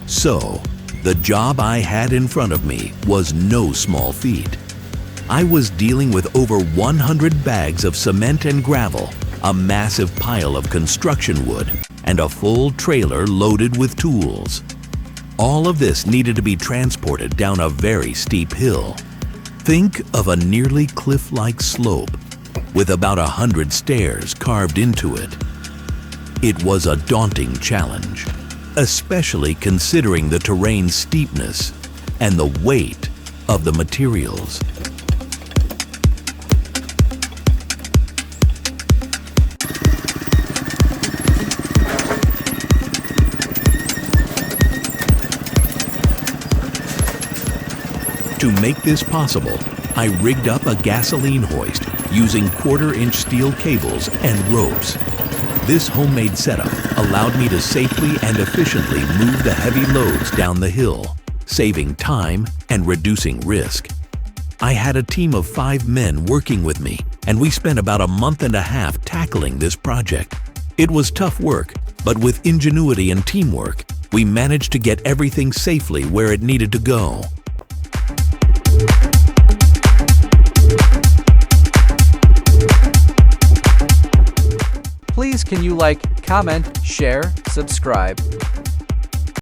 So, the job I had in front of me was no small feat. I was dealing with over 100 bags of cement and gravel, a massive pile of construction wood, and a full trailer loaded with tools. All of this needed to be transported down a very steep hill. Think of a nearly cliff-like slope with about 100 stairs carved into it. It was a daunting challenge, especially considering the terrain's steepness and the weight of the materials. To make this possible, I rigged up a gasoline hoist using 1/4-inch steel cables and ropes. This homemade setup allowed me to safely and efficiently move the heavy loads down the hill, saving time and reducing risk. I had a team of 5 men working with me, and we spent about a month and a half tackling this project. It was tough work, but with ingenuity and teamwork, we managed to get everything safely where it needed to go. Please can you like, comment, share, subscribe.